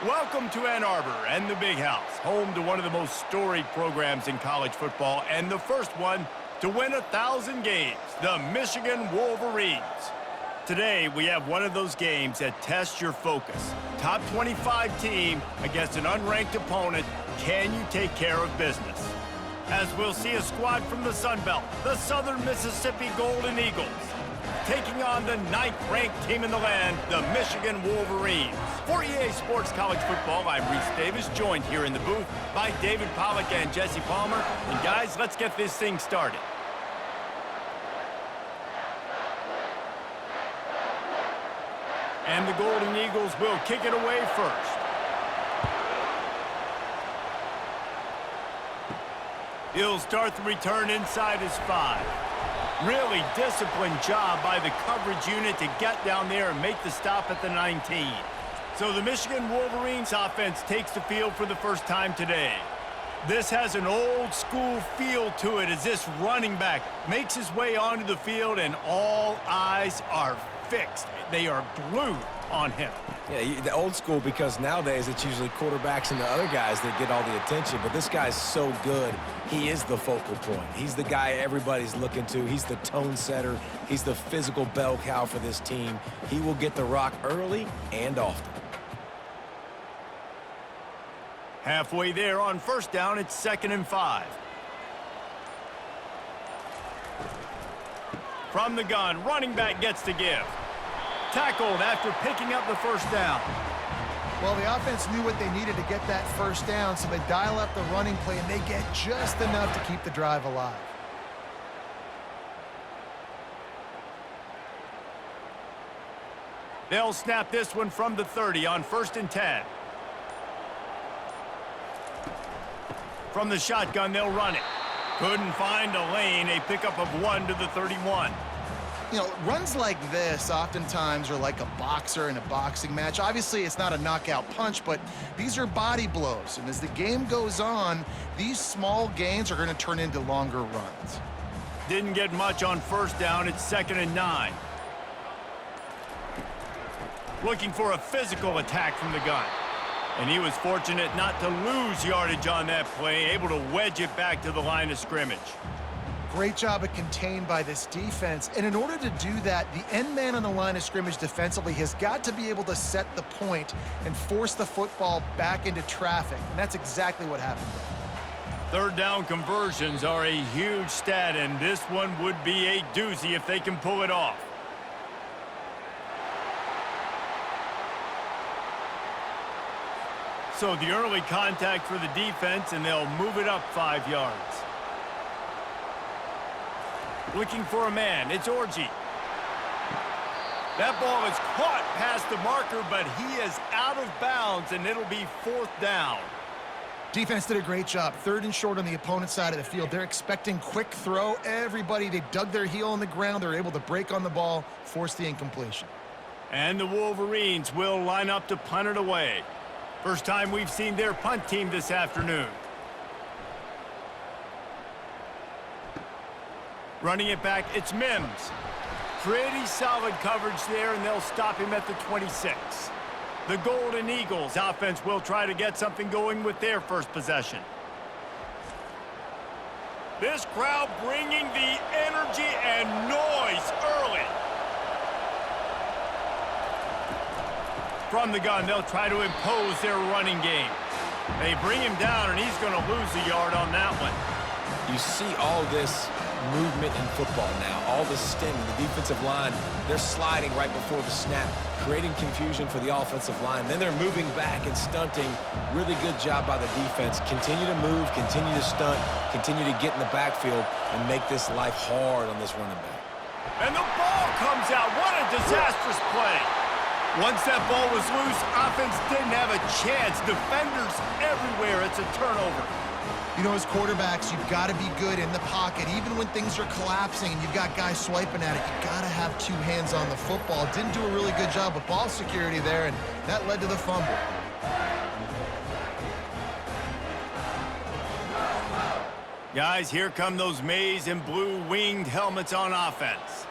Welcome to Ann Arbor and the Big House, home to one of the most storied programs in college football and the first one to win 1,000 games, the Michigan Wolverines. Today, we have one of those games that tests your focus. Top 25 team against an unranked opponent. Can you take care of business? As we'll see a squad from the Sun Belt, the Southern Mississippi Golden Eagles, taking on the 9th-ranked team in the land, the Michigan Wolverines. For EA Sports College Football, I'm Reese Davis, joined here in the booth by David Pollack and Jesse Palmer. And guys, let's get this thing started. And the Golden Eagles will kick it away first. He'll start the return inside his 5. Really disciplined job by the coverage unit to get down there and make the stop at the 19. So the Michigan Wolverines offense takes the field for the first time today. This has an old school feel to it as this running back makes his way onto the field and all eyes are fixed. They are glued on him. Yeah, the old school, because nowadays it's usually quarterbacks and the other guys that get all the attention, but this guy's so good. He is the focal point. He's the guy everybody's looking to. He's the tone setter. He's the physical bell cow for this team. He will get the rock early and often. Halfway there on first down, it's 2nd and 5. From the gun, running back gets to give. Tackled after picking up the first down. Well, the offense knew what they needed to get that first down, so they dial up the running play, and they get just enough to keep the drive alive. They'll snap this one from the 30 on 1st and 10. From the shotgun, they'll run it. Couldn't find a lane, a pickup of 1 to the 31. You know, runs like this oftentimes are like a boxer in a boxing match. Obviously, it's not a knockout punch, but these are body blows. And as the game goes on, these small gains are going to turn into longer runs. Didn't get much on first down. It's 2nd and 9. Looking for a physical attack from the gun. And he was fortunate not to lose yardage on that play, able to wedge it back to the line of scrimmage. Great job of contained by this defense. And in order to do that, the end man on the line of scrimmage defensively has got to be able to set the point and force the football back into traffic. And that's exactly what happened there. 3rd down conversions are a huge stat, and this one would be a doozy if they can pull it off. So the early contact for the defense, and they'll move it up 5 yards. Looking for a man, it's Orji. That ball is caught past the marker, but he is out of bounds, and it'll be 4th down. Defense did a great job. 3rd and short on the opponent's side of the field. They're expecting quick throw. Everybody, they dug their heel on the ground. They're able to break on the ball, force the incompletion. And the Wolverines will line up to punt it away. First time we've seen their punt team this afternoon. Running it back, it's Mims. Pretty solid coverage there, and they'll stop him at the 26. The Golden Eagles offense will try to get something going with their first possession. This crowd bringing the energy and noise early. From the gun, they'll try to impose their running game. They bring him down, and he's going to lose a yard on that one. You see all this movement in football now, all the stemming, the defensive line, they're sliding right before the snap, creating confusion for the offensive line. Then they're moving back and stunting. Really good job by the defense. Continue to move, continue to stunt, continue to get in the backfield and make this life hard on this running back. And the ball comes out. What a disastrous play. Once that ball was loose, offense didn't have a chance. Defenders everywhere. It's a turnover. You know, as quarterbacks, you've got to be good in the pocket. Even when things are collapsing and you've got guys swiping at it, you've got to have 2 hands on the football. Didn't do a really good job with ball security there, and that led to the fumble. Guys, here come those maize and blue winged helmets on offense.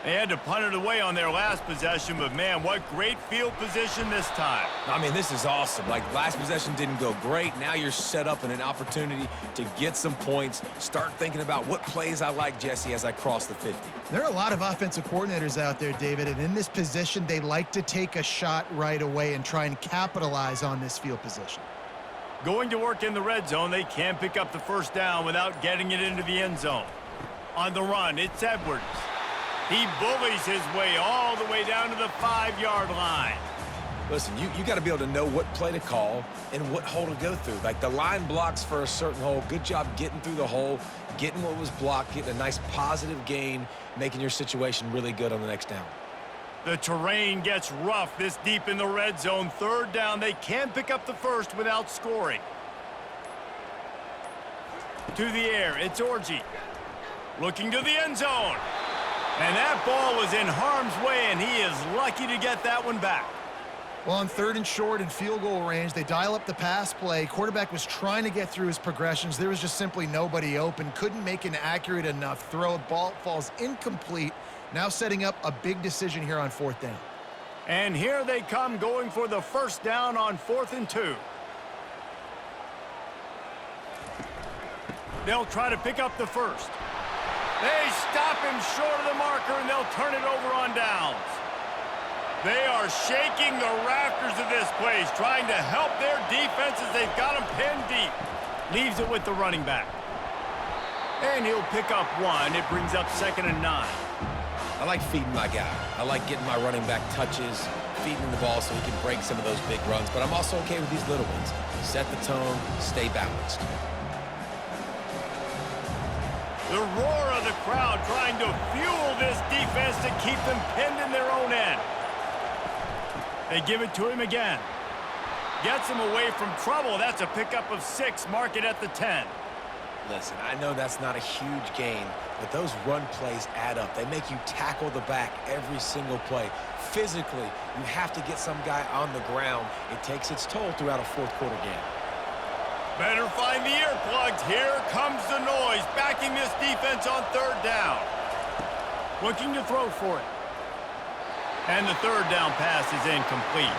They had to punt it away on their last possession, but man, what great field position this time. I mean, this is awesome. Like, last possession didn't go great. Now you're set up in an opportunity to get some points. Start thinking about what plays I like, Jesse, as I cross the 50. There are a lot of offensive coordinators out there, David, and in this position, they like to take a shot right away and try and capitalize on this field position. Going to work in the red zone, they can't pick up the first down without getting it into the end zone. On the run, it's Edwards. He bullies his way all the way down to the 5-yard line. Listen, you got to be able to know what play to call and what hole to go through. Like, the line blocks for a certain hole. Good job getting through the hole, getting what was blocked, getting a nice positive gain, making your situation really good on the next down. The terrain gets rough this deep in the red zone. Third down, they can't pick up the first without scoring. To the air, it's Orji. Looking to the end zone. And that ball was in harm's way, and he is lucky to get that one back. Well, on 3rd and short and field goal range, they dial up the pass play. Quarterback was trying to get through his progressions. There was just simply nobody open. Couldn't make an accurate enough throw. Ball falls incomplete. Now setting up a big decision here on 4th down. And here they come, going for the first down on 4th and 2. They'll try to pick up the first. They stop him short of the marker, and they'll turn it over on downs. They are shaking the rafters of this place, trying to help their defense as they've got them pinned deep. Leaves it with the running back. And he'll pick up 1. It brings up 2nd and 9. I like feeding my guy. I like getting my running back touches, feeding him the ball so he can break some of those big runs. But I'm also okay with these little ones. Set the tone, stay balanced. The roar of the crowd trying to fuel this defense to keep them pinned in their own end. They give it to him again. Gets him away from trouble. That's a pickup of 6. Mark it at the 10. Listen, I know that's not a huge gain, but those run plays add up. They make you tackle the back every single play. Physically, you have to get some guy on the ground. It takes its toll throughout a 4th quarter game. Better find the earplugs. Here comes the noise, backing this defense on 3rd down. Looking to throw for it. And the 3rd down pass is incomplete.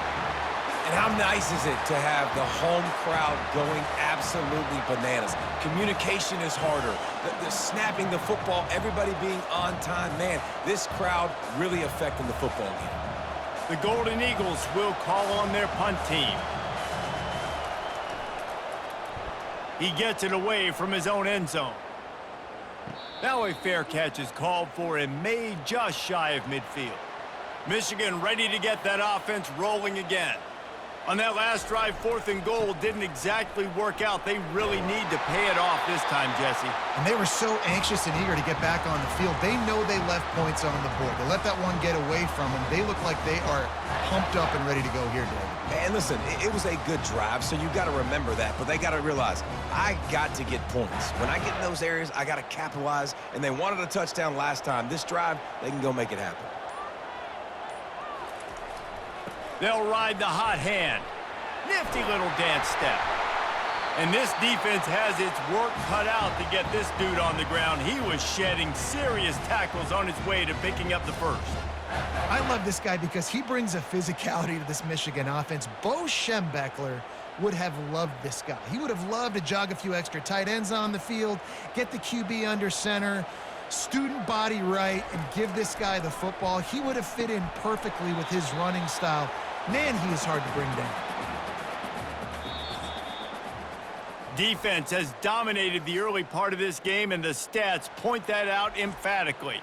And how nice is it to have the home crowd going absolutely bananas? Communication is harder. The snapping the football, everybody being on time. Man, this crowd really affecting the football game. The Golden Eagles will call on their punt team. He gets it away from his own end zone. Now a fair catch is called for and made just shy of midfield. Michigan ready to get that offense rolling again. On that last drive, 4th and goal didn't exactly work out. They really need to pay it off this time, Jesse. And they were so anxious and eager to get back on the field. They know they left points on the board. They let that one get away from them. They look like they are pumped up and ready to go here, David. And listen, it was a good drive, so you got to remember that. But they got to realize, I got to get points. When I get in those areas, I got to capitalize. And they wanted a touchdown last time. This drive, they can go make it happen. They'll ride the hot hand. Nifty little dance step. And this defense has its work cut out to get this dude on the ground. He was shedding serious tackles on his way to picking up the first. I love this guy because he brings a physicality to this Michigan offense. Bo Schembechler would have loved this guy. He would have loved to jog a few extra tight ends on the field, get the QB under center, student body right, and give this guy the football. He would have fit in perfectly with his running style. Man, he is hard to bring down. Defense has dominated the early part of this game, and the stats point that out emphatically.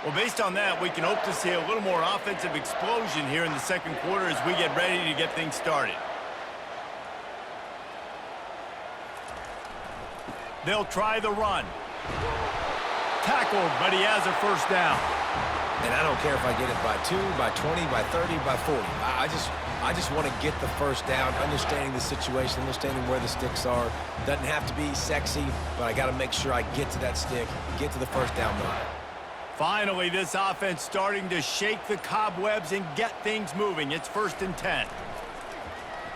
Well, based on that, we can hope to see a little more offensive explosion here in the 2nd quarter as we get ready to get things started. They'll try the run. Tackled, but he has a first down. And I don't care if I get it by 2, by 20, by 30, by 40. I just want to get the first down, understanding the situation, understanding where the sticks are. Doesn't have to be sexy, but I got to make sure I get to that stick, get to the first down line. Finally, this offense starting to shake the cobwebs and get things moving. It's 1st and 10.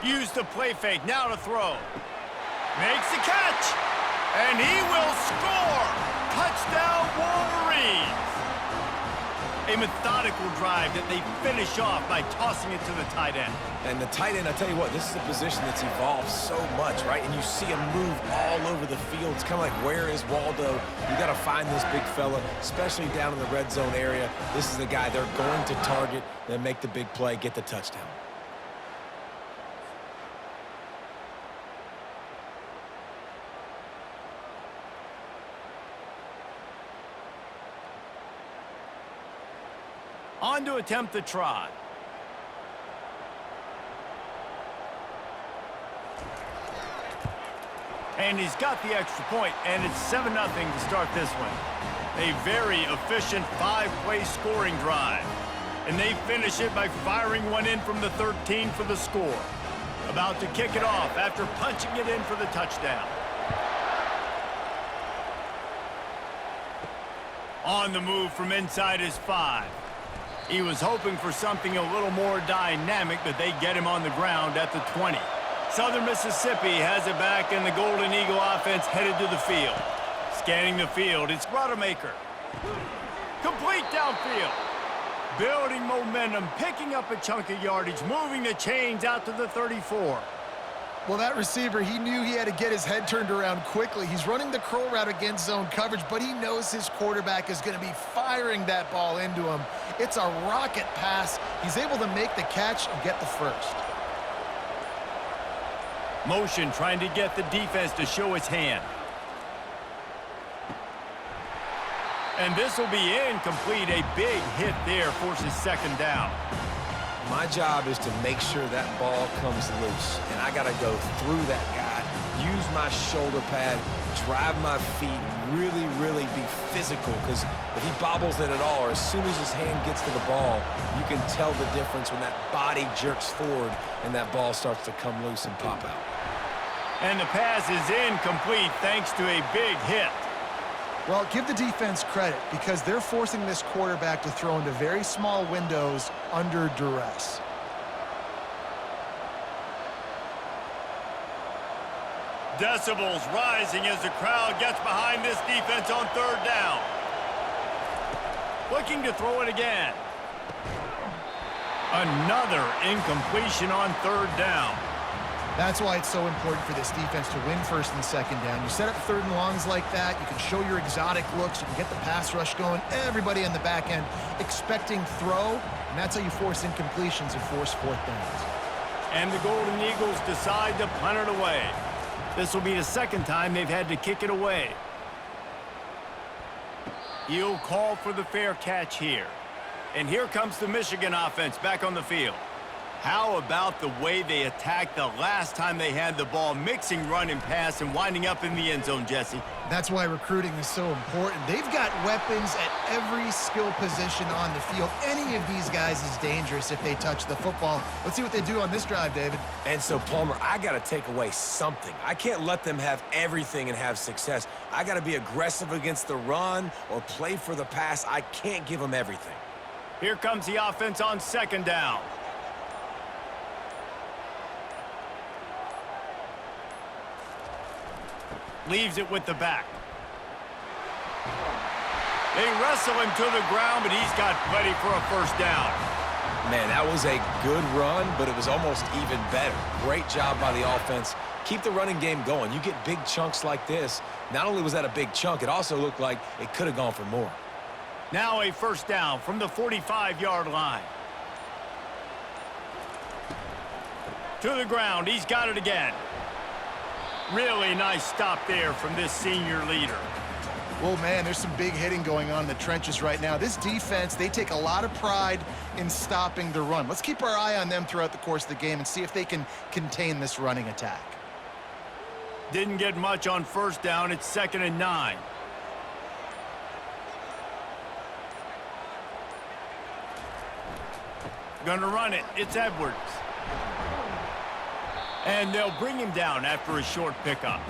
Use the play fake, now to throw. Makes the catch, and he will score! Touchdown, Wolverine! A methodical drive that they finish off by tossing it to the tight end. And the tight end, I tell you what, this is a position that's evolved so much, right? And you see him move all over the field. It's kind of like, where is Waldo? You got to find this big fella, especially down in the red zone area. This is the guy they're going to target, then make the big play, get the touchdown. On to attempt the try. And he's got the extra point, and it's 7-0 to start this one. A very efficient 5-play scoring drive. And they finish it by firing one in from the 13 for the score. About to kick it off after punching it in for the touchdown. On the move from inside his 5. He was hoping for something a little more dynamic, but they get him on the ground at the 20. Southern Mississippi has it back, and the Golden Eagle offense headed to the field. Scanning the field, it's Rodemaker. Complete downfield. Building momentum, picking up a chunk of yardage, moving the chains out to the 34. Well, that receiver, he knew he had to get his head turned around quickly. He's running the curl route against zone coverage, but he knows his quarterback is going to be firing that ball into him. It's a rocket pass. He's able to make the catch and get the first. Motion trying to get the defense to show its hand. And this will be incomplete. A big hit there forces 2nd down. My job is to make sure that ball comes loose, and I got to go through that guy, use my shoulder pad, drive my feet, really be physical, because if he bobbles it at all, or as soon as his hand gets to the ball, you can tell the difference when that body jerks forward and that ball starts to come loose and pop out. And the pass is incomplete thanks to a big hit. Well, give the defense credit because they're forcing this quarterback to throw into very small windows under duress. Decibels rising as the crowd gets behind this defense on 3rd down. Looking to throw it again. Another incompletion on 3rd down. That's why it's so important for this defense to win 1st and 2nd down. You set up 3rd and longs like that, you can show your exotic looks, you can get the pass rush going, everybody on the back end expecting throw, and that's how you force incompletions and force 4th downs. And the Golden Eagles decide to punt it away. This will be the 2nd time they've had to kick it away. He'll call for the fair catch here. And here comes the Michigan offense back on the field. How about the way they attacked the last time they had the ball, mixing run and pass and winding up in the end zone, Jesse? That's why recruiting is so important. They've got weapons at every skill position on the field. Any of these guys is dangerous if they touch the football. Let's see what they do on this drive, David. And so, Palmer, I got to take away something. I can't let them have everything and have success. I got to be aggressive against the run or play for the pass. I can't give them everything. Here comes the offense on 2nd down. Leaves it with the back. They wrestle him to the ground, but he's got plenty for a 1st down. Man, that was a good run, but it was almost even better. Great job by the offense. Keep the running game going. You get big chunks like this. Not only was that a big chunk, it also looked like it could have gone for more. Now a 1st down from the 45-yard line. To the ground. He's got it again. Really nice stop there from this senior leader. Well, man, there's some big hitting going on in the trenches right now. This defense, they take a lot of pride in stopping the run. Let's keep our eye on them throughout the course of the game and see if they can contain this running attack. Didn't get much on 1st down. It's 2nd and 9. Gonna run it. It's Edwards. And they'll bring him down after a short pickup.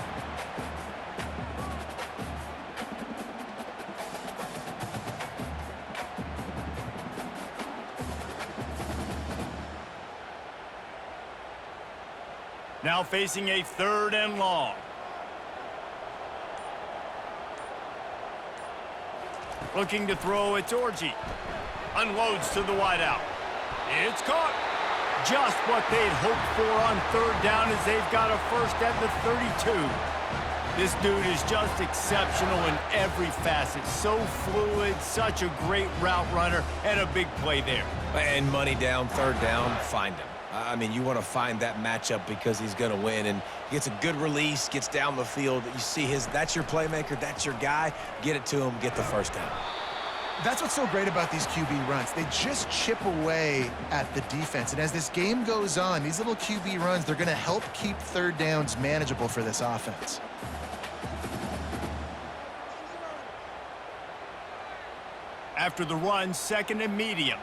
Now facing a 3rd and long. Looking to throw, it's Orji. Unloads to the wideout. It's caught. Just what they'd hoped for on 3rd down as they've got a first at the 32. This dude is just exceptional in every facet. So fluid, such a great route runner, and a big play there. And money down, 3rd down, find him. I mean, you want to find that matchup because he's going to win, and he gets a good release, gets down the field. You see that's your playmaker, that's your guy. Get it to him, get the first down. That's what's so great about these QB runs. They just chip away at the defense. And as this game goes on, these little QB runs, they're going to help keep 3rd downs manageable for this offense. After the run, 2nd and medium.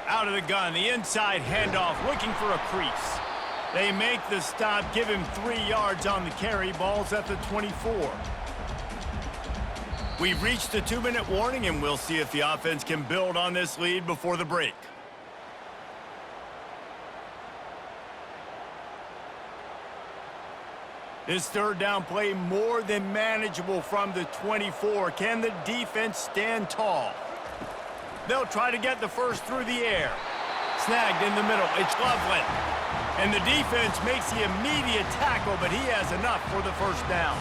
Out of the gun, the inside handoff, looking for a crease. They make the stop, give him 3 yards on the carry. Ball's at the 24. We've reached the 2-minute warning, and we'll see if the offense can build on this lead before the break. This 3rd down play more than manageable from the 24. Can the defense stand tall? They'll try to get the first through the air. Snagged in the middle. It's Loveland. And the defense makes the immediate tackle, but he has enough for the first down.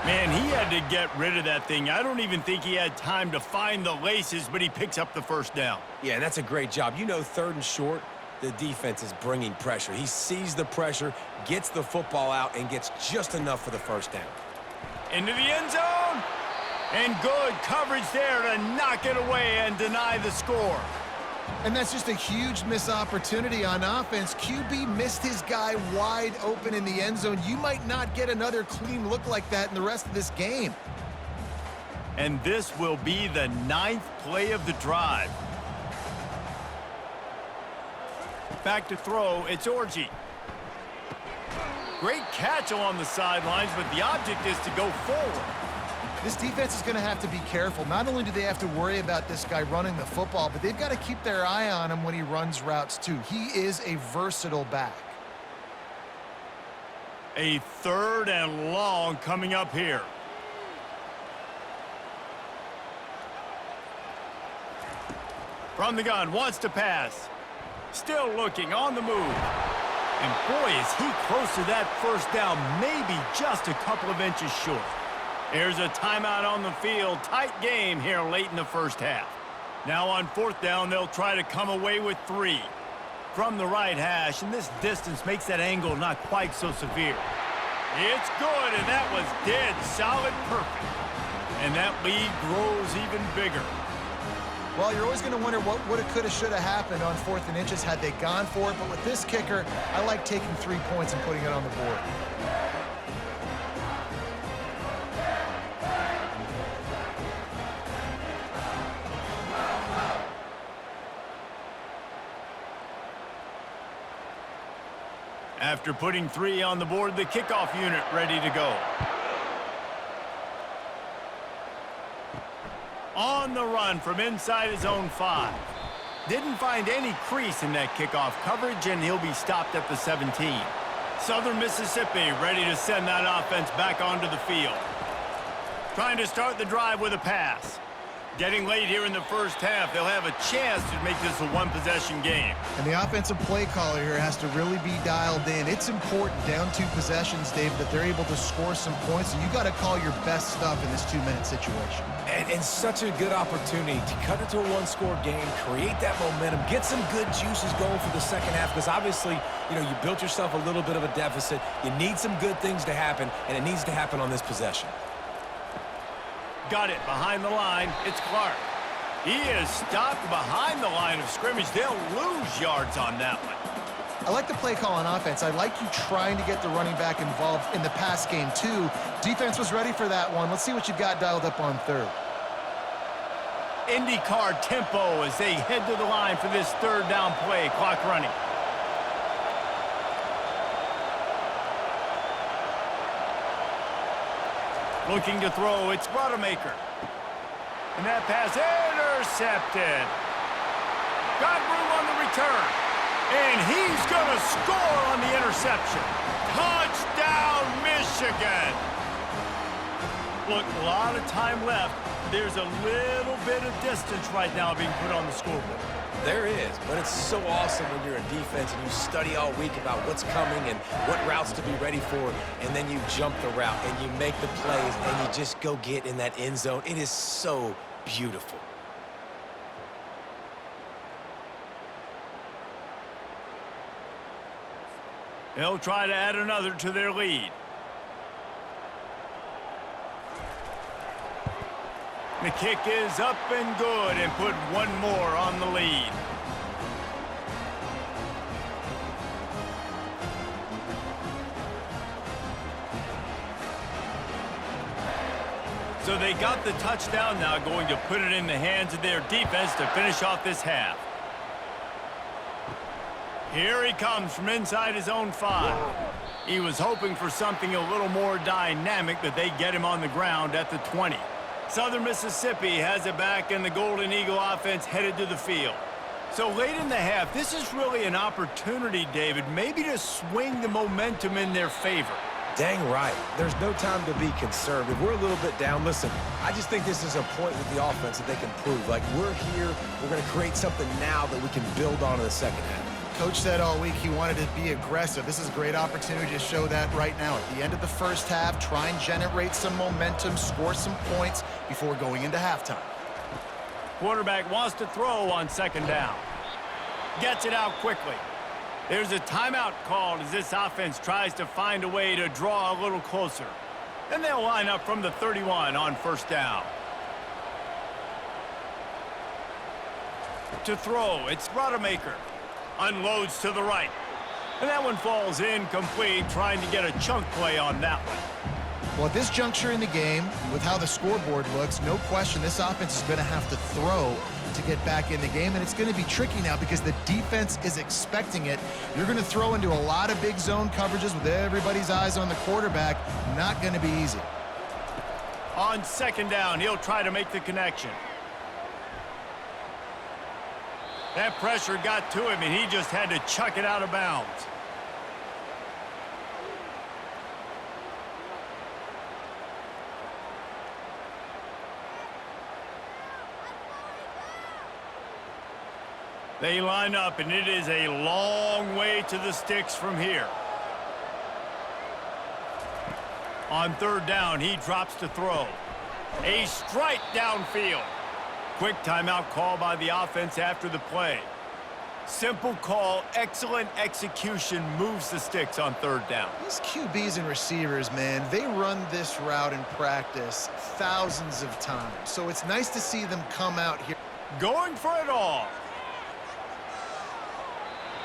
Man, he had to get rid of that thing. I don't even think he had time to find the laces, but he picks up the first down. Yeah, that's a great job. You know, 3rd and short, the defense is bringing pressure. He sees the pressure, gets the football out, and gets just enough for the first down. Into the end zone. And good coverage there to knock it away and deny the score. And that's just a huge missed opportunity on offense. QB missed his guy wide open in the end zone. You might not get another clean look like that in the rest of this game. And this will be the 9th play of the drive. Back to throw, it's Orji. Great catch along the sidelines, but the object is to go forward. This defense is going to have to be careful. Not only do they have to worry about this guy running the football, but they've got to keep their eye on him when he runs routes too. He is a versatile back. A 3rd and long coming up here. From the gun, wants to pass. Still looking, on the move. And boy, is he close to that first down, maybe just a couple of inches short. There's a timeout on the field. Tight game here late in the first half. Now on 4th down, they'll try to come away with 3. From the right hash, and this distance makes that angle not quite so severe. It's good, and that was dead solid perfect. And that lead grows even bigger. Well, you're always going to wonder what woulda, coulda, shoulda happened on 4th and inches had they gone for it. But with this kicker, I like taking 3 points and putting it on the board. After putting 3 on the board, the kickoff unit ready to go. On the run from inside his own 5. Didn't find any crease in that kickoff coverage, and he'll be stopped at the 17. Southern Mississippi ready to send that offense back onto the field. Trying to start the drive with a pass. Getting late here in the first half, they'll have a chance to make this a one-possession game. And the offensive play caller here has to really be dialed in. It's important down 2 possessions, Dave, that they're able to score some points. So you got to call your best stuff in this 2-minute situation. And such a good opportunity to cut it to a 1-score game, create that momentum, get some good juices going for the second half, because obviously, you know, you built yourself a little bit of a deficit. You need some good things to happen, and it needs to happen on this possession. Got it behind the line. It's Clark. He is stopped behind the line of scrimmage. They'll lose yards on that one. I like the play call on offense. I like you trying to get the running back involved in the pass game, too. Defense was ready for that one. Let's see what you've got dialed up on 3rd. IndyCar tempo as they head to the line for this 3rd down play. Clock running. Looking to throw, it's Rodemaker. And that pass intercepted. Got room on the return. And he's going to score on the interception. Touchdown, Michigan! Look, a lot of time left. There's a little bit of distance right now being put on the scoreboard. There is, but it's so awesome when you're a defense and you study all week about what's coming and what routes to be ready for, and then you jump the route and you make the plays and you just go get in that end zone. It is so beautiful. They'll try to add another to their lead. The kick is up and good and put one more on the lead. So they got the touchdown, now going to put it in the hands of their defense to finish off this half. Here he comes from inside his own 5. He was hoping for something a little more dynamic, but they get him on the ground at the 20. Southern Mississippi has it back, and the Golden Eagle offense headed to the field. So late in the half, this is really an opportunity, David, maybe to swing the momentum in their favor. Dang right. There's no time to be conservative. We're a little bit down. Listen, I just think this is a point with the offense that they can prove. Like, we're here, we're going to create something now that we can build on in the second half. Coach said all week he wanted to be aggressive. This is a great opportunity to show that right now. At the end of the first half, try and generate some momentum, score some points before going into halftime. Quarterback wants to throw on second down. Gets it out quickly. There's a timeout called as this offense tries to find a way to draw a little closer. Then they'll line up from the 31 on first down. To throw, it's Rodemaker. Unloads to the right. And that one falls incomplete, trying to get a chunk play on that one. Well, at this juncture in the game, with how the scoreboard looks, no question this offense is going to have to throw to get back in the game, and it's going to be tricky now because the defense is expecting it. You're going to throw into a lot of big zone coverages with everybody's eyes on the quarterback. Not going to be easy. On second down, he'll try to make the connection. That pressure got to him, and he just had to chuck it out of bounds. They line up, and it is a long way to the sticks from here. On third down, he drops to throw. A strike downfield. Quick timeout call by the offense after the play. Simple call, excellent execution, moves the sticks on third down. These QBs and receivers, man, they run this route in practice thousands of times. So it's nice to see them come out here. Going for it all.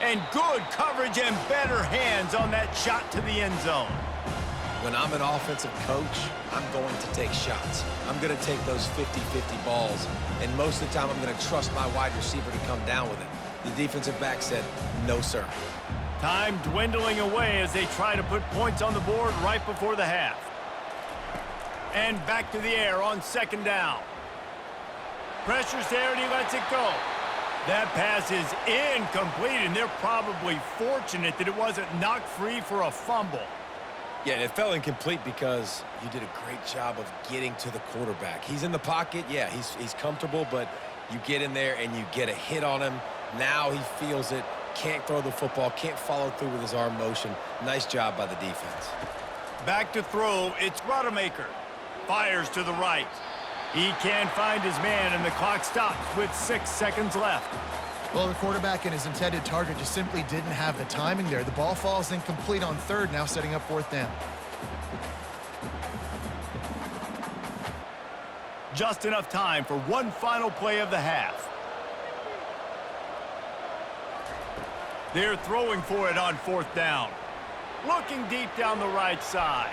And good coverage and better hands on that shot to the end zone. When I'm an offensive coach, I'm going to take shots. I'm going to take those 50-50 balls, and most of the time I'm going to trust my wide receiver to come down with it. The defensive back said, no, sir. Time dwindling away as they try to put points on the board right before the half. And back to the air on second down. Pressure's there, and he lets it go. That pass is incomplete, and they're probably fortunate that it wasn't knocked free for a fumble. Yeah, and it fell incomplete because you did a great job of getting to the quarterback. He's in the pocket. Yeah, he's comfortable, but you get in there and you get a hit on him. Now he feels it, can't throw the football, can't follow through with his arm motion. Nice job by the defense. Back to throw, it's Rodemaker. Fires to the right. He can't find his man, and the clock stops with 6 seconds left. Well, the quarterback and his intended target just simply didn't have the timing there. The ball falls incomplete on third, now setting up fourth down. Just enough time for one final play of the half. They're throwing for it on fourth down. Looking deep down the right side.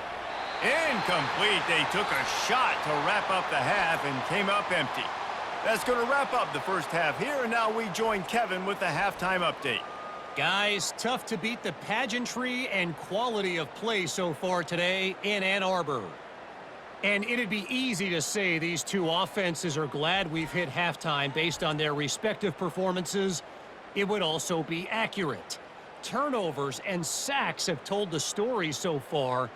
Incomplete. They took a shot to wrap up the half and came up empty. That's going to wrap up the first half here, and now we join Kevin with the halftime update. Guys, tough to beat the pageantry and quality of play so far today in Ann Arbor. And it'd be easy to say these two offenses are glad we've hit halftime based on their respective performances. It would also be accurate. Turnovers and sacks have told the story so far.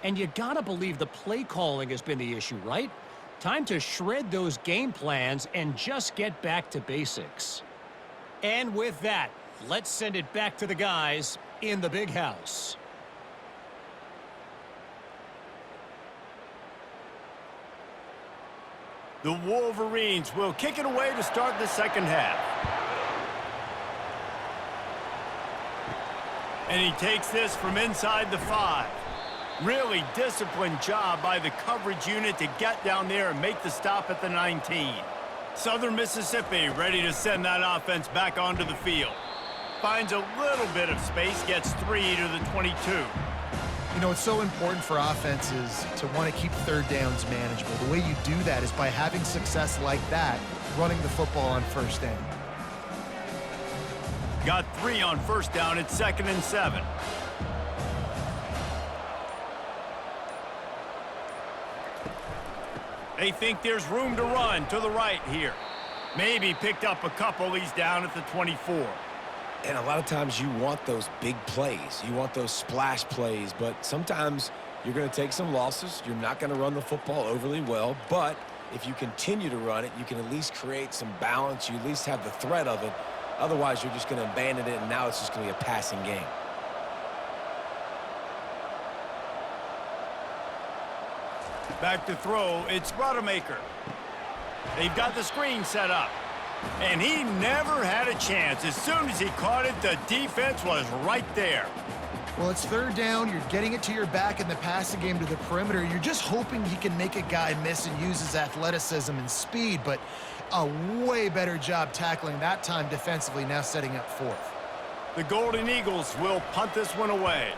And you gotta believe the play calling has been the issue, right? Time to shred those game plans and just get back to basics. And with that, let's send it back to the guys in the big house. The Wolverines will kick it away to start the second half. And he takes this from inside the 5. Really disciplined job by the coverage unit to get down there and make the stop at the 19. Southern Mississippi ready to send that offense back onto the field. Finds a little bit of space, gets 3 to the 22. You know, it's so important for offenses to want to keep third downs manageable. The way you do that is by having success like that, running the football on first down. Got 3 on first down. It's 2nd and 7. They think there's room to run to the right here. Maybe picked up a couple. He's down at the 24. And a lot of times you want those big plays. You want those splash plays. But sometimes you're going to take some losses. You're not going to run the football overly well. But if you continue to run it, you can at least create some balance. You at least have the threat of it. Otherwise, you're just going to abandon it, and now it's just going to be a passing game. Back to throw, it's Rodemaker. They've got the screen set up. And he never had a chance. As soon as he caught it, the defense was right there. Well, it's third down. You're getting it to your back in the passing game to the perimeter. You're just hoping he can make a guy miss and use his athleticism and speed, but a way better job tackling that time defensively, now setting up 4th. The Golden Eagles will punt this one away.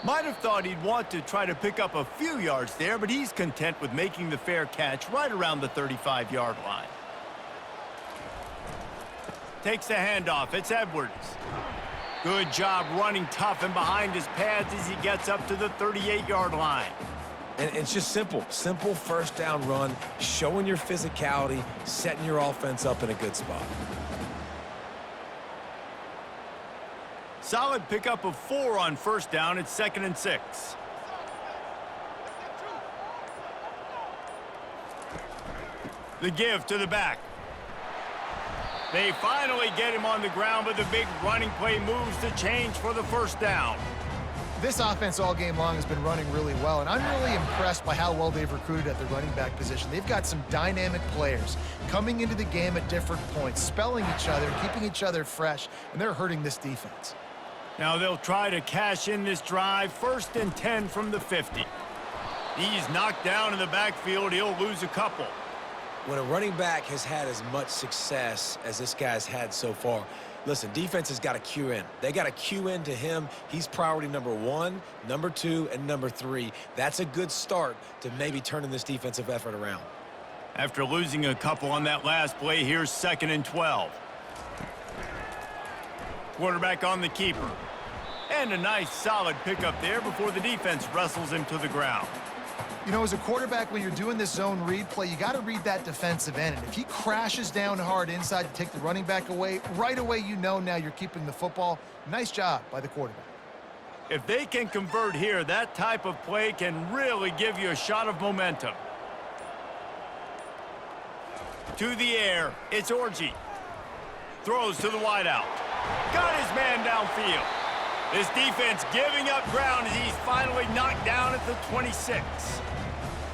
Might have thought he'd want to try to pick up a few yards there, but he's content with making the fair catch right around the 35-yard line. Takes the handoff. It's Edwards. Good job running tough and behind his pads as he gets up to the 38-yard line. And it's just simple. Simple first down run, showing your physicality, setting your offense up in a good spot. Solid pickup of 4 on first down. It's 2nd and 6. The give to the back. They finally get him on the ground, but the big running play moves the change for the first down. This offense all game long has been running really well, and I'm really impressed by how well they've recruited at the running back position. They've got some dynamic players coming into the game at different points, spelling each other, keeping each other fresh, and they're hurting this defense. Now they'll try to cash in this drive. 1st and 10 from the 50. He's knocked down in the backfield. He'll lose a couple. When a running back has had as much success as this guy's had so far, listen, defense has got to cue in. They got to cue in to him. He's priority number 1, number 2, and number 3. That's a good start to maybe turning this defensive effort around. After losing a couple on that last play, here's 2nd and 12. Quarterback on the keeper. And a nice solid pickup there before the defense wrestles him to the ground. You know, as a quarterback, when you're doing this zone read play, you got to read that defensive end. And if he crashes down hard inside to take the running back away, right away you know now you're keeping the football. Nice job by the quarterback. If they can convert here, that type of play can really give you a shot of momentum. To the air, it's Orji. Throws to the wideout. Got his man downfield. This defense giving up ground as he's finally knocked down at the 26.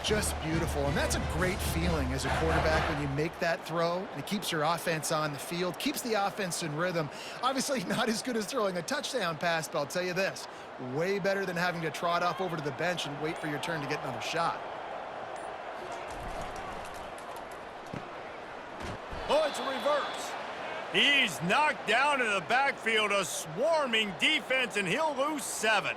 Just beautiful, and that's a great feeling as a quarterback when you make that throw, and it keeps your offense on the field, keeps the offense in rhythm. Obviously not as good as throwing a touchdown pass, but I'll tell you this, way better than having to trot off over to the bench and wait for your turn to get another shot. Oh, it's a reverse. He's knocked down in the backfield, a swarming defense, and he'll lose 7.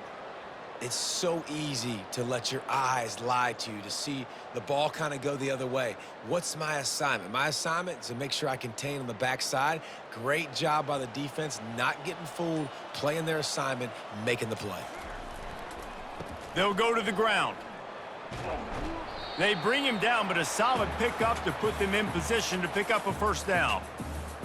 It's so easy to let your eyes lie to you, to see the ball kind of go the other way. What's my assignment? My assignment is to make sure I contain on the backside. Great job by the defense, not getting fooled, playing their assignment, making the play. They'll go to the ground. They bring him down, but a solid pickup to put them in position to pick up a first down.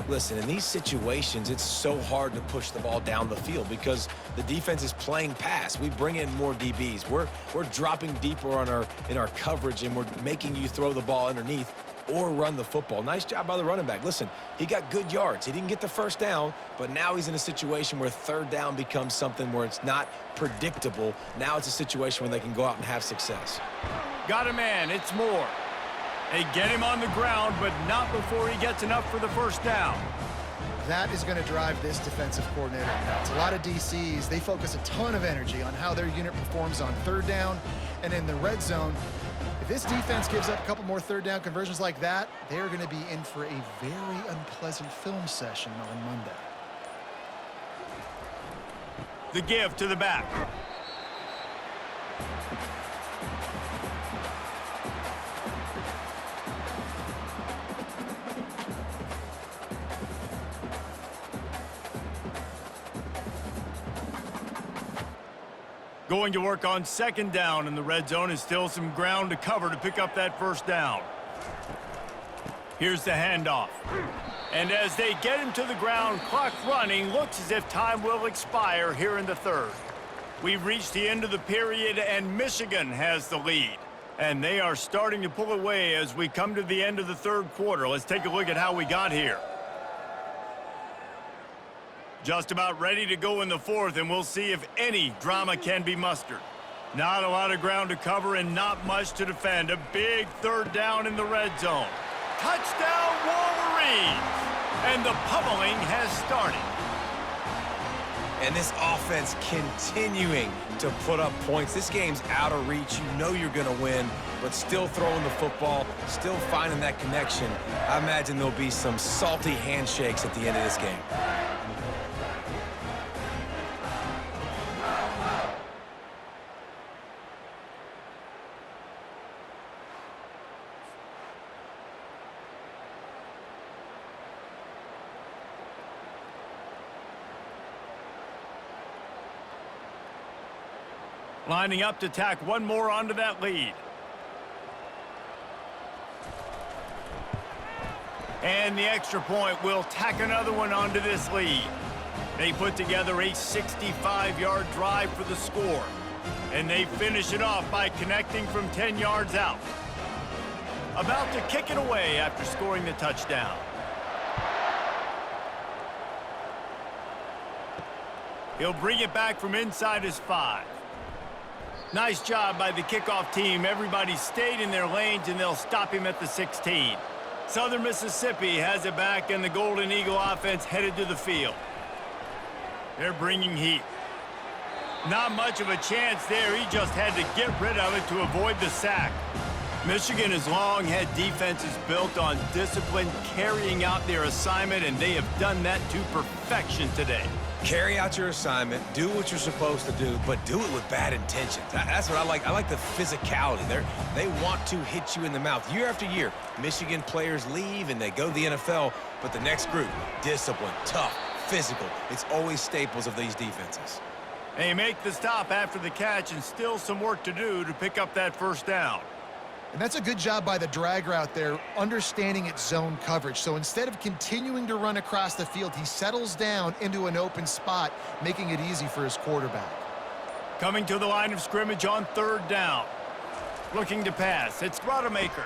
Listen, in these situations, it's so hard to push the ball down the field because the defense is playing pass. We bring in more DBs. We're dropping deeper in our coverage, and we're making you throw the ball underneath or run the football. Nice job by the running back. Listen, he got good yards. He didn't get the first down, but now he's in a situation where third down becomes something where it's not predictable. Now it's a situation where they can go out and have success. Got a man. It's Moore. They get him on the ground, but not before he gets enough for the first down. That is going to drive this defensive coordinator nuts. A lot of DCs, they focus a ton of energy on how their unit performs on third down and in the red zone. If this defense gives up a couple more third down conversions like that, they're going to be in for a very unpleasant film session on Monday. The give to the back. Going to work on second down in the red zone, and still some ground to cover to pick up that first down. Here's the handoff. And as they get him to the ground, clock running, looks as if time will expire here in the third. We've reached the end of the period, and Michigan has the lead. And they are starting to pull away as we come to the end of the third quarter. Let's take a look at how we got here. Just about ready to go in the fourth, and we'll see if any drama can be mustered. Not a lot of ground to cover and not much to defend. A big third down in the red zone. Touchdown, Wolverine! And the pummeling has started. And this offense continuing to put up points. This game's out of reach. You know you're going to win, but still throwing the football, still finding that connection. I imagine there'll be some salty handshakes at the end of this game. Lining up to tack one more onto that lead. And the extra point will tack another one onto this lead. They put together a 65-yard drive for the score. And they finish it off by connecting from 10 yards out. About to kick it away after scoring the touchdown. He'll bring it back from inside his 5. Nice job by the kickoff team. Everybody stayed in their lanes, and they'll stop him at the 16. Southern Mississippi has it back, and the Golden Eagle offense headed to the field. They're bringing heat. Not much of a chance there. He just had to get rid of it to avoid the sack. Michigan has long had defenses built on discipline, carrying out their assignment, and they have done that to perfection today. Carry out your assignment, do what you're supposed to do, but do it with bad intentions. That's what I like. I like the physicality. They want to hit you in the mouth. Year after year, Michigan players leave and they go to the NFL, but the next group, disciplined, tough, physical. It's always staples of these defenses. They make the stop after the catch, and still some work to do to pick up that first down. And that's a good job by the drag route there, understanding its zone coverage. So instead of continuing to run across the field, he settles down into an open spot, making it easy for his quarterback. Coming to the line of scrimmage on third down. Looking to pass. It's Rodemaker.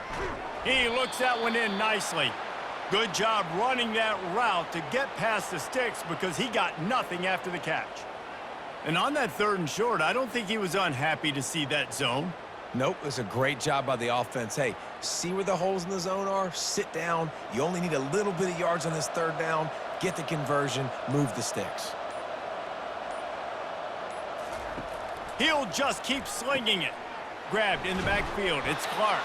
He looks that one in nicely. Good job running that route to get past the sticks because he got nothing after the catch. And on that third and short, I don't think he was unhappy to see that zone. Nope, it's a great job by the offense. Hey, see where the holes in the zone are? Sit down. You only need a little bit of yards on this third down. Get the conversion, move the sticks. He'll just keep slinging it. Grabbed in the backfield. It's Clark.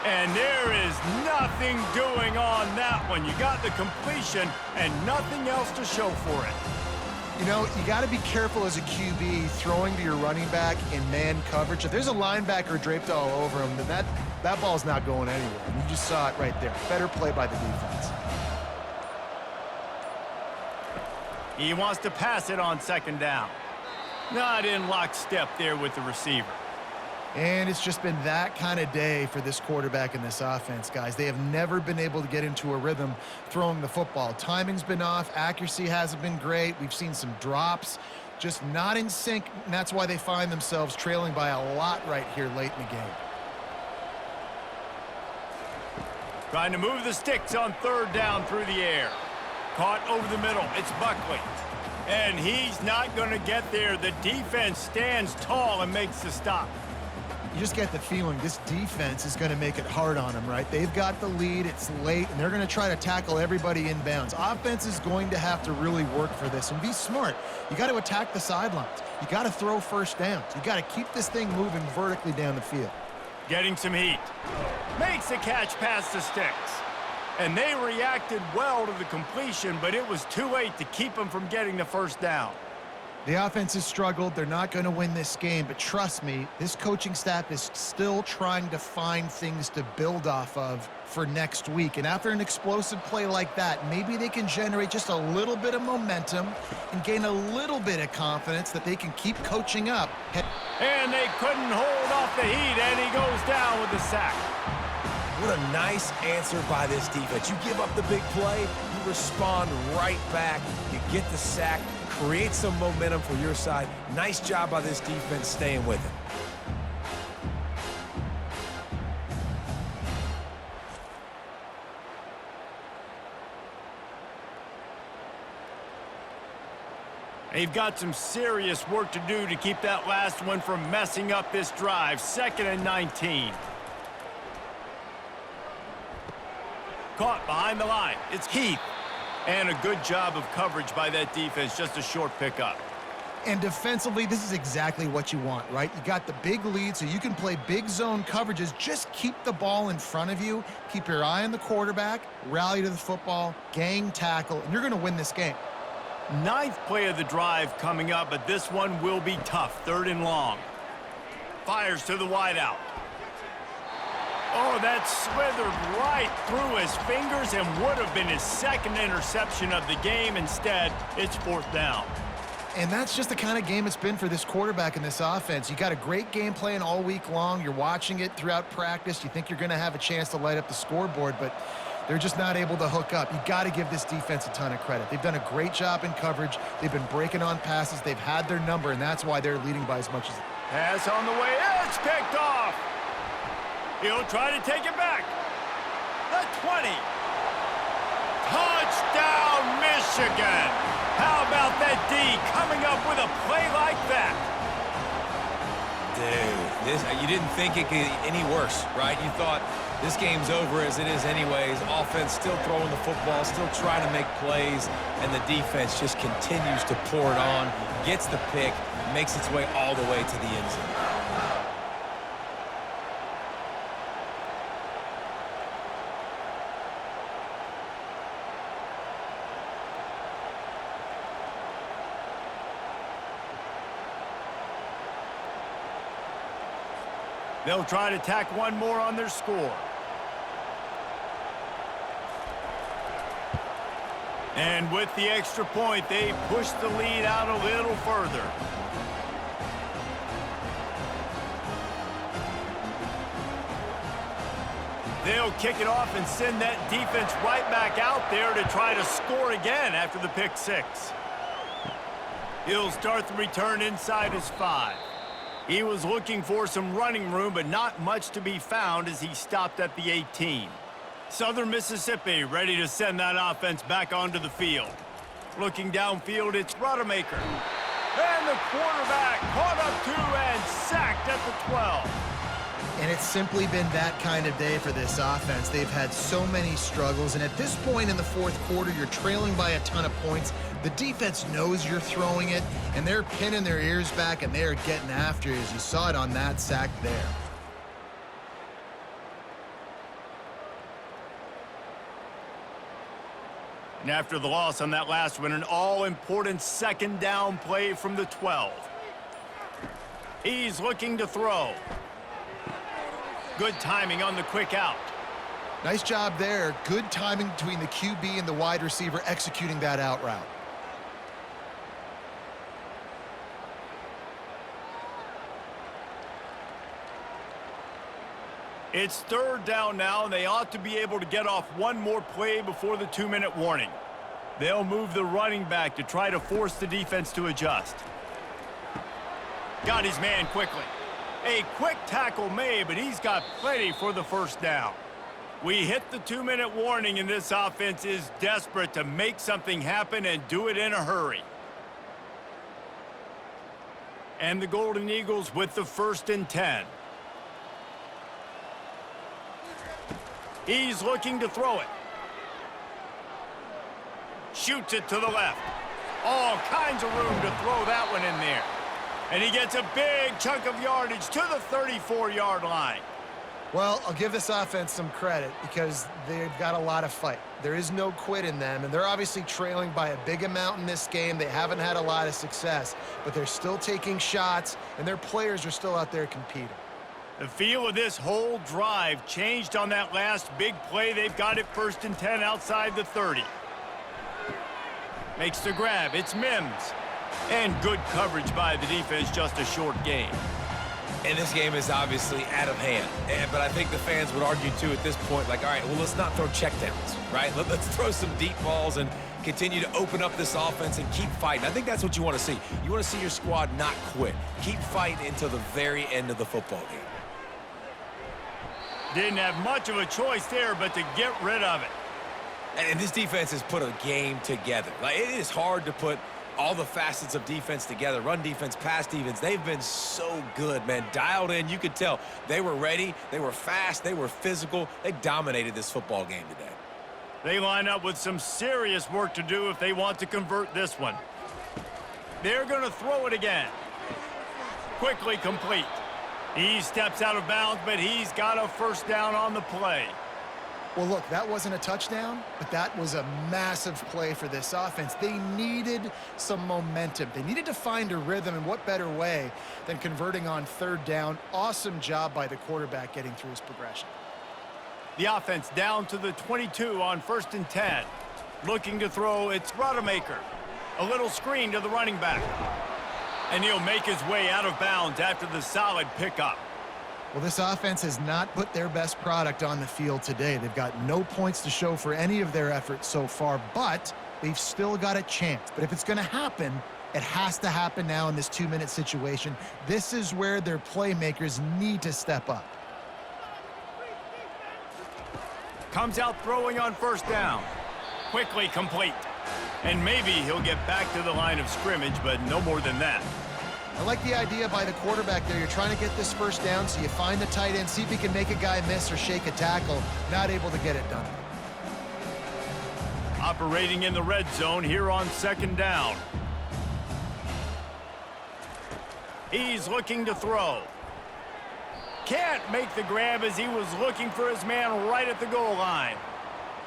And there is nothing doing on that one. You got the completion and nothing else to show for it. You know, you got to be careful as a QB throwing to your running back in man coverage. If there's a linebacker draped all over him, then that ball's not going anywhere. And you just saw it right there. Better play by the defense. He wants to pass it on second down. Not in lockstep there with the receiver. And it's just been that kind of day for this quarterback and this offense, guys. They have never been able to get into a rhythm throwing the football. Timing's been off. Accuracy hasn't been great. We've seen some drops, just not in sync, and that's why they find themselves trailing by a lot right here late in the game. Trying to move the sticks on third down through the air. Caught over the middle. It's Buckley. And he's not going to get there. The defense stands tall and makes the stop. You just get the feeling this defense is going to make it hard on them, right? They've got the lead, it's late, and they're going to try to tackle everybody inbounds. Offense is going to have to really work for this and be smart. You got to attack the sidelines. You got to throw first downs. You got to keep this thing moving vertically down the field. Getting some heat. Makes the catch past the sticks. And they reacted well to the completion, but it was too late to keep them from getting the first down. The offense has struggled. They're not going to win this game, but trust me, this coaching staff is still trying to find things to build off of for next week. And after an explosive play like that, maybe they can generate just a little bit of momentum and gain a little bit of confidence that they can keep coaching up. And they couldn't hold off the heat, and he goes down with the sack. What a nice answer by this defense. You give up the big play, you respond right back, you get the sack, create some momentum for your side. Nice job by this defense staying with it. They've got some serious work to do to keep that last one from messing up this drive. 2nd and 19. Caught behind the line. It's Heath. And a good job of coverage by that defense. Just a short pickup. And defensively, this is exactly what you want, right? You got the big lead, so you can play big zone coverages. Just keep the ball in front of you. Keep your eye on the quarterback. Rally to the football. Gang tackle. And you're going to win this game. 9th play of the drive coming up, but this one will be tough. 3rd and long. Fires to the wideout. Oh, that slithered right through his fingers and would have been his 2nd interception of the game. Instead, it's 4th down. And that's just the kind of game it's been for this quarterback and this offense. You got a great game plan all week long. You're watching it throughout practice. You think you're going to have a chance to light up the scoreboard, but they're just not able to hook up. You got to give this defense a ton of credit. They've done a great job in coverage. They've been breaking on passes. They've had their number, and that's why they're leading by as much as... Pass on the way. It's picked off. He'll try to take it back. The 20. Touchdown, Michigan. How about that D coming up with a play like that? Dude, you didn't think it could get any worse, right? You thought this game's over as it is anyways. Offense still throwing the football, still trying to make plays, and the defense just continues to pour it on, gets the pick, makes its way all the way to the end zone. They'll try to tack one more on their score. And with the extra point, they push the lead out a little further. They'll kick it off and send that defense right back out there to try to score again after the pick 6. He'll start the return inside his 5. He was looking for some running room, but not much to be found as he stopped at the 18. Southern Mississippi ready to send that offense back onto the field. Looking downfield, it's Rodemaker. And the quarterback caught up to and sacked at the 12. And it's simply been that kind of day for this offense. They've had so many struggles, and at this point in the 4th quarter, you're trailing by a ton of points. The defense knows you're throwing it, and they're pinning their ears back, and they're getting after you, as you saw it on that sack there. And after the loss on that last one, an all-important 2nd down play from the 12. He's looking to throw. Good timing on the quick out. Nice job there. Good timing between the QB and the wide receiver executing that out route. It's third down now, and they ought to be able to get off one more play before the 2-minute warning. They'll move the running back to try to force the defense to adjust. Got his man quickly. A quick tackle made, but he's got plenty for the first down. We hit the 2-minute warning, and this offense is desperate to make something happen and do it in a hurry. And the Golden Eagles with the 1st and 10. He's looking to throw it. Shoots it to the left. All kinds of room to throw that one in there. And he gets a big chunk of yardage to the 34-yard line. Well, I'll give this offense some credit because they've got a lot of fight. There is no quit in them, and they're obviously trailing by a big amount in this game. They haven't had a lot of success, but they're still taking shots, and their players are still out there competing. The feel of this whole drive changed on that last big play. They've got it 1st and 10 outside the 30. Makes the grab. It's Mims. And good coverage by the defense, just a short gain. And this game is obviously out of hand. But I think the fans would argue, too, at this point, like, all right, well, let's not throw checkdowns, right? Let's throw some deep balls and continue to open up this offense and keep fighting. I think that's what you want to see. You want to see your squad not quit. Keep fighting until the very end of the football game. Didn't have much of a choice there, but to get rid of it. And this defense has put a game together. Like, it is hard to put all the facets of defense together. Run defense, pass defense. They've been so good, man. Dialed in. You could tell they were ready. They were fast. They were physical. They dominated this football game today. They line up with some serious work to do if they want to convert this one. They're going to throw it again. Quickly complete. He steps out of bounds, but he's got a 1st down on the play. Well, look, that wasn't a touchdown, but that was a massive play for this offense. They needed some momentum. They needed to find a rhythm, and what better way than converting on 3rd down. Awesome job by the quarterback getting through his progression. The offense down to the 22 on 1st and 10. Looking to throw, it's Rodemaker. A little screen to the running back. And he'll make his way out of bounds after the solid pickup. Well, this offense has not put their best product on the field today. They've got no points to show for any of their efforts so far, but they've still got a chance. But if it's going to happen, it has to happen now in this 2-minute situation. This is where their playmakers need to step up. Comes out throwing on 1st down. Quickly complete. And maybe he'll get back to the line of scrimmage, but no more than that. I like the idea by the quarterback there. You're trying to get this 1st down, so you find the tight end, see if he can make a guy miss or shake a tackle. Not able to get it done. Operating in the red zone here on 2nd down. He's looking to throw. Can't make the grab as he was looking for his man right at the goal line.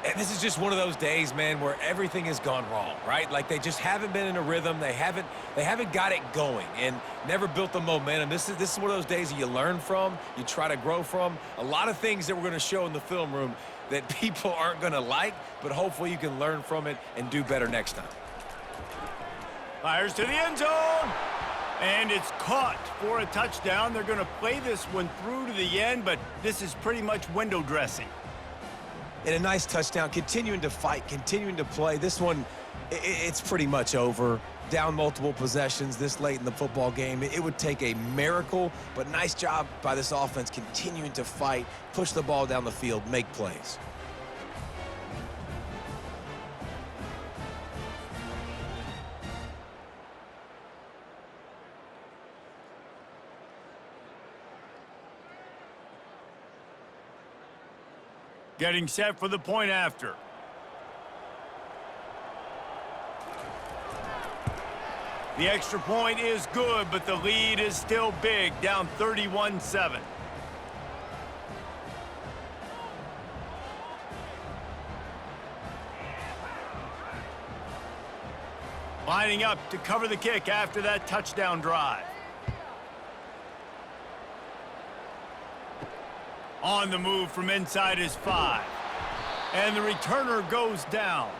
And this is just one of those days, man, where everything has gone wrong, right? Like, they just haven't been in a rhythm. They haven't got it going and never built the momentum. This is one of those days that you learn from, you try to grow from. A lot of things that we're going to show in the film room that people aren't going to like, but hopefully you can learn from it and do better next time. Fires to the end zone. And it's caught for a touchdown. They're going to play this one through to the end, but this is pretty much window dressing. And a nice touchdown, continuing to fight, continuing to play. This one, it's pretty much over. Down multiple possessions this late in the football game. It would take a miracle, but nice job by this offense continuing to fight, push the ball down the field, make plays. Getting set for the point after. The extra point is good, but the lead is still big, down 31-7. Lining up to cover the kick after that touchdown drive. On the move from inside his 5. And the returner goes down.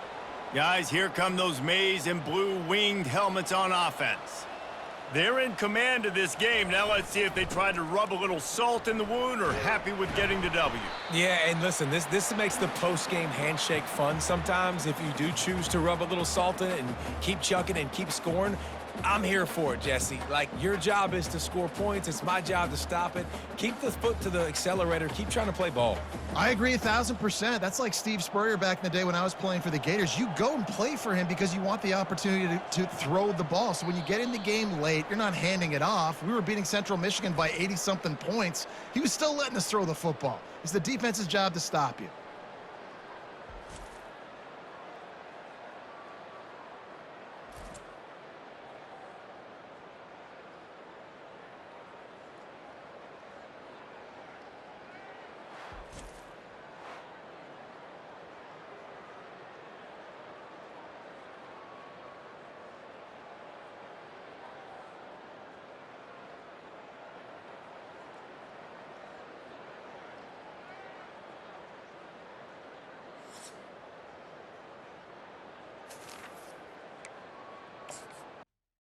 Guys, here come those maize and blue winged helmets on offense. They're in command of this game. Now let's see if they try to rub a little salt in the wound or happy with getting the W. Yeah, and listen, this makes the post-game handshake fun sometimes. If you do choose to rub a little salt in it and keep chucking and keep scoring, I'm here for it, Jesse. Like, your job is to score points. It's my job to stop it. Keep the foot to the accelerator. Keep trying to play ball. I agree 1,000%. That's like Steve Spurrier back in the day when I was playing for the Gators. You go and play for him because you want the opportunity to throw the ball. So when you get in the game late, you're not handing it off. We were beating Central Michigan by 80-something points. He was still letting us throw the football. It's the defense's job to stop you.